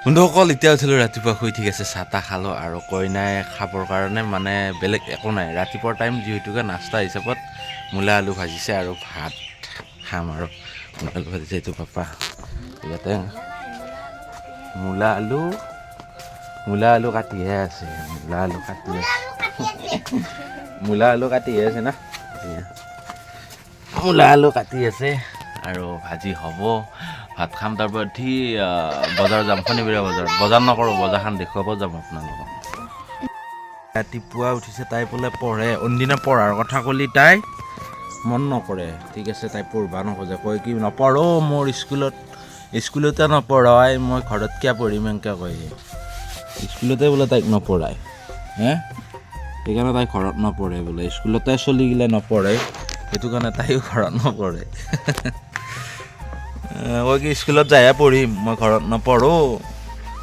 বন্ধুসকল এতিয়া উঠিলোঁ ৰাতিপুৱা শুই ঠিক আছে চাহ তাহ খালোঁ আৰু কইনাই খাবৰ কাৰণে মানে বেলেগ একো নাই ৰাতিপুৱাৰ টাইম যিহেতুকে নাস্তা হিচাপত মূলা আলু ভাজিছে আৰু ভাত খাম আৰু মূলা আলু ভাজিছে এইটো পাপা ইয়াতে মূলা আলু কাটিহে আছে মূলা আলু কাটিহে আছে না মূলা আলু কাটি আছে আৰু ভাজি হ'ব ভাত খাম তাৰপৰা উঠি বজাৰ যাম শনিবৰীয়া বজাৰ নকৰোঁ বজাৰখন দেখুৱাব যাম আপোনালোকক ৰাতিপুৱা উঠিছে তাই বোলে পঢ়ে অন্যদিনা পঢ়াৰ কথা ক'লি তাই মন নকৰে ঠিক আছে তাই পঢ়িব নোখোজে কয় কি নপঢ়ো মোৰ স্কুলতে নপঢ়াই মই ঘৰত কিয় পঢ়িম এনেকৈ কয় স্কুলতে বোলে তাইক নপঢ়ায় সেইকাৰণে তাই ঘৰত নপঢ়ে বোলে স্কুলতে চলি গ'লে নপঢ়ে সেইটো কাৰণে তাইও ঘৰত নপঢ়ে কয় কি স্কুলত যায়হে পঢ়িম মই ঘৰত নপঢ়োঁ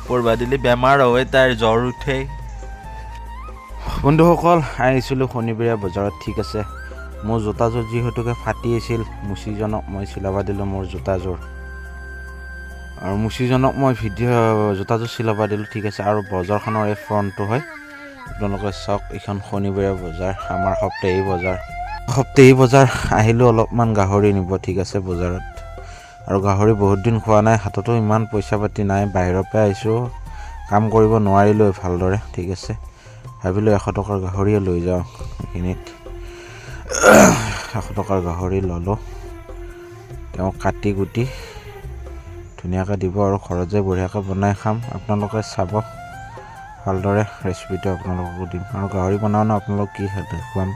পঢ়িব দিলে বেমাৰ হয় তাইৰ জ্বৰ উঠে বন্ধুসকল আহিছিলোঁ শনিবৰীয়া বজাৰত ঠিক আছে মোৰ জোতাযোৰ যিহেতুকে ফাটি আছিল মুচিজনক মই চিলাব দিলোঁ মোৰ জোতাযোৰ আৰু মুচিজনক মই জোতাযোৰ চিলাব দিলোঁ ঠিক আছে আৰু বজাৰখনৰ এই ফ্ৰণ্টটো হয় আপোনালোকে চাওক এইখন শনিবৰীয়া বজাৰ আমাৰ সপ্তাহী বজাৰ আহিলোঁ অলপমান গাহৰি নিব ঠিক আছে বজাৰত আৰু গাহৰি বহুত দিন খোৱা নাই হাততো ইমান পইচা পাতি নাই বাহিৰৰ পৰা আহিছোঁ কাম কৰিব নোৱাৰিলোঁ ভালদৰে ঠিক আছে ভাবিলোঁ 100 টকাৰ গাহৰিয়ে লৈ যাওঁ এইখিনিত 100 টকাৰ গাহৰি ল'লোঁ তেওঁ কাটি কুটি ধুনীয়াকৈ দিব আৰু ঘৰত যাই বঢ়িয়াকৈ বনাই খাম আপোনালোকে চাব ভালদৰে ৰেচিপিটো আপোনালোককো দিম আৰু গাহৰি বনাওঁ ন আপোনালোক কি দেখুৱাম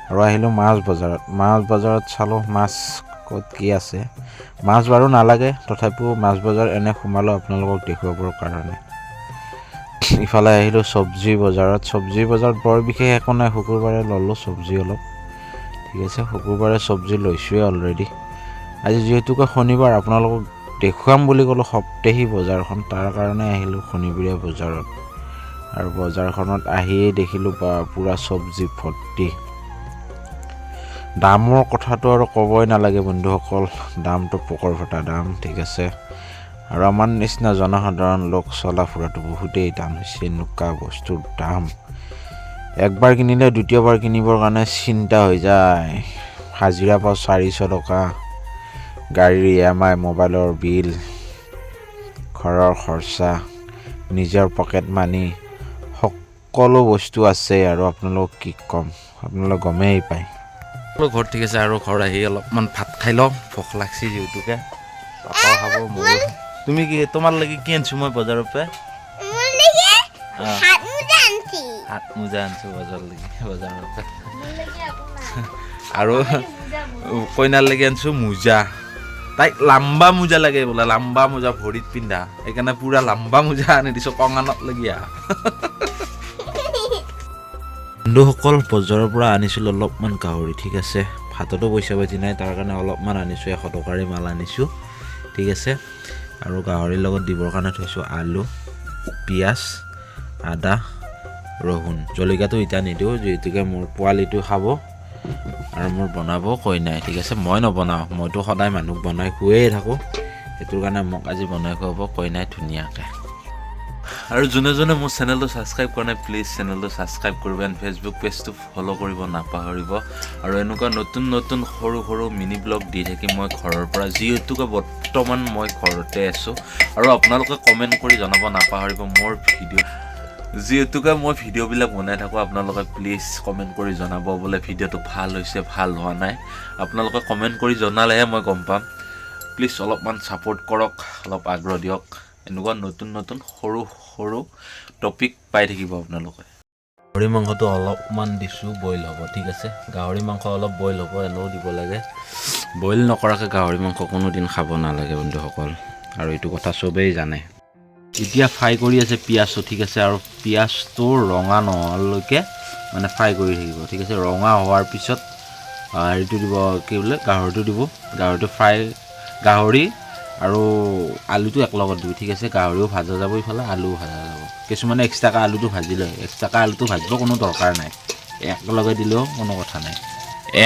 আৰু আহিলোঁ মাছ বজাৰত চালোঁ মাছ ক'ত কি আছে মাছ বাৰু নালাগে তথাপিও মাছ বজাৰ এনে সোমালোঁ আপোনালোকক দেখুৱাবৰ কাৰণে ইফালে আহিলোঁ চব্জি বজাৰত বৰ বিশেষ একো নাই শুকুৰবাৰে ল'লোঁ চব্জি অলপ ঠিক আছে শুকুৰবাৰে চব্জি লৈছোঁৱে অলৰেডি আজি যিহেতুকে শনিবাৰ আপোনালোকক দেখুৱাম বুলি ক'লোঁ সপ্তাহী বজাৰখন তাৰ কাৰণে আহিলোঁ শনিবৰীয়া বজাৰত আৰু বজাৰখনত আহিয়েই দেখিলোঁ বা পূৰা চব্জি ভৰ্তি দামৰ কথাটো আৰু ক'বই নালাগে বন্ধুসকল দামটো পকৰ ফটা দাম ঠিক আছে আৰু আমাৰ নিচিনা জনসাধাৰণ লোক চলা ফুৰাটো বহুতেই দাম হৈছে এনেকুৱা বস্তুৰ দাম একবাৰ কিনিলে দ্বিতীয়বাৰ কিনিবৰ কাৰণে চিন্তা হৈ যায় হাজিৰা পাওঁ 400 টকা গাড়ীৰ EMI মোবাইলৰ বিল ঘৰৰ খৰচা নিজৰ পকেট মানি সকলো বস্তু আছে আৰু আপোনালোক কি ক'ম আপোনালোক গমেই পায় ঘৰত ঠিক আছে আৰু ঘৰ আহি অলপমান ভাত খাই লওঁ ভোক লাগছি যিহেতুকে পাপাও খাব মোৰো তুমি কি তোমাৰ লাগি কি আনিছোঁ মই বজাৰৰ পৰা হাত মোজা আনিছোঁ বজাৰৰ পৰা আৰু কইনাৰ লাগি আনিছোঁ মোজা তাইক লাম্বা মোজা লাগে বোলে লাম্বা মোজা ভৰিত পিন্ধা সেইকাৰণে পুৰা লাম্বা মোজা আনি দিছোঁ কঙানত লগীয়া বন্ধুসকল বজাৰৰ পৰা আনিছিলোঁ অলপমান গাহৰি ঠিক আছে ভাততো পইচা পাতি নাই তাৰ কাৰণে অলপমান আনিছোঁ 100 টকাৰে মাল আনিছোঁ ঠিক আছে আৰু গাহৰিৰ লগত দিবৰ কাৰণে থৈছোঁ আলু পিঁয়াজ আদা ৰহুন জলকীয়াটো এতিয়া নিদিওঁ যিহেতুকে মোৰ পোৱালিটো খাব আৰু মোৰ বনাব কইনাই ঠিক আছে মই নবনাওঁ মইতো সদায় মানুহ বনাই খুৱাই থাকোঁ সেইটোৰ কাৰণে মোক আজি বনাই খুৱাব কইনাই ধুনীয়াকৈ আৰু যোনে মোৰ চেনেলটো ছাবস্ক্ৰাইব কৰা নাই প্লিজ চেনেলটো ছাবস্ক্ৰাইব কৰিব এণ্ড ফেচবুক পেজটো ফ'ল' কৰিব নাপাহৰিব আৰু এনেকুৱা নতুন সৰু মিনি ব্লগ দি থাকিম মই ঘৰৰ পৰা যিহেতুকে বৰ্তমান মই ঘৰতে আছোঁ আৰু আপোনালোকে কমেণ্ট কৰি জনাব নাপাহৰিব মোৰ যিহেতুকে মই ভিডিঅ'বিলাক বনাই থাকোঁ আপোনালোকে প্লিজ কমেণ্ট কৰি জনাব বোলে ভিডিঅ'টো ভাল হৈছে ভাল হোৱা নাই আপোনালোকে কমেণ্ট কৰি জনালেহে মই গম পাম প্লিজ অলপমান ছাপোৰ্ট কৰক অলপ আগ্ৰহ দিয়ক এনেকুৱা নতুন সৰু টপিক পাই থাকিব আপোনালোকে গাহৰি মাংসটো অলপমান দিছোঁ বইল হ'ব ঠিক আছে গাহৰি মাংস অলপ বইল হ'ব এনেও দিব লাগে বইল নকৰাকৈ গাহৰি মাংস কোনোদিন খাব নালাগে বন্ধুসকল আৰু এইটো কথা চবেই জানে এতিয়া ফ্ৰাই কৰি আছে পিঁয়াজটো ঠিক আছে আৰু পিঁয়াজটো ৰঙা নোহোৱালৈকে মানে ফ্ৰাই কৰি থাকিব ঠিক আছে ৰঙা হোৱাৰ পিছত হেৰিটো দিব কি বোলে গাহৰিটো দিব গাহৰি আৰু আলুটো একেলগত দিব ঠিক আছে গাহৰিও ভাজা যাব ইফালে আলুও ভাজা যাব কিছুমানে এক্সট্ৰাকৈ আলুটো ভাজি লয় এক্সট্ৰাকৈ আলুটো ভাজিব কোনো দৰকাৰ নাই একেলগে দিলেও কোনো কথা নাই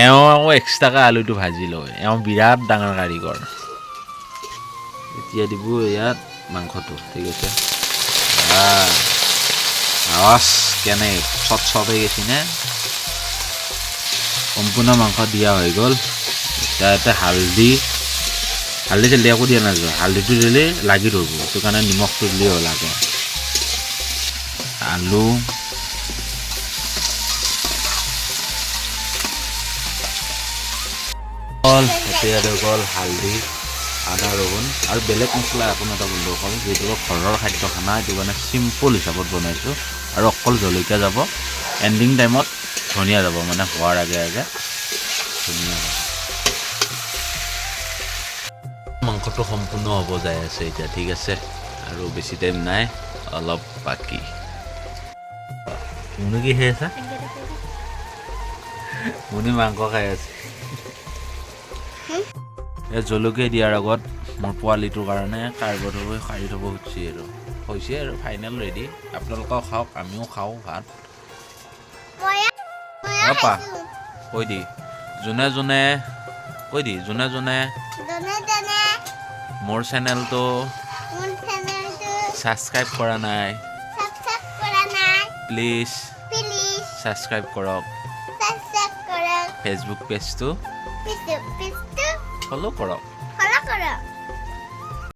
এওঁ আকৌ এক্সট্ৰাকৈ আলুটো ভাজি লয় এওঁ বিৰাট ডাঙৰ কাৰিকৰ এতিয়া দিব ইয়াত মাংসটো ঠিক আছে আৱাজ কেনে চট হৈ গৈছে নে সম্পূৰ্ণ মাংস দিয়া হৈ গ'ল ইয়াতে হালধি চালদি একো দিয়া নাযায় হালধিটো দিলে লাগি ৰ'ব সেইটো কাৰণে নিমখটো দিলেই হ'ল আকৌ আলু কল এতিয়া গ'ল হালধি আদা ৰহুন আৰু বেলেগ মছলা একো এটা বন্ধুসকল যিটো ঘৰৰ খাদ্য খানা এইটো কাৰণে চিম্পল হিচাপত বনাইছোঁ আৰু অকল জলকীয়া যাব এণ্ডিং টাইমত ধনিয়া যাব মানে হোৱাৰ আগে আগে ধনিয়া মাংসটো সম্পূৰ্ণ হ'ব যাই আছে এতিয়া ঠিক আছে আৰু বেছি টাইম নাই অলপ বাকী মুনি কি খাই আছা মুনি মাংস খাই আছে জলকীয়া দিয়াৰ আগত মোৰ পোৱালিটোৰ কাৰণে কাৰ্বত হৈ সাৰি থ'ব খুজিছে আৰু হৈছে আৰু ফাইনেল ৰেডি আপোনালোকেও খাওক আমিও খাওঁ ভাত পা কৈ দি যোনে যোনে মোৰ চেনেলটো ছাবস্ক্ৰাইব কৰা নাই প্লিজ ছাবস্ক্ৰাইব কৰক ফেচবুক পেজটো ফ'ল' কৰক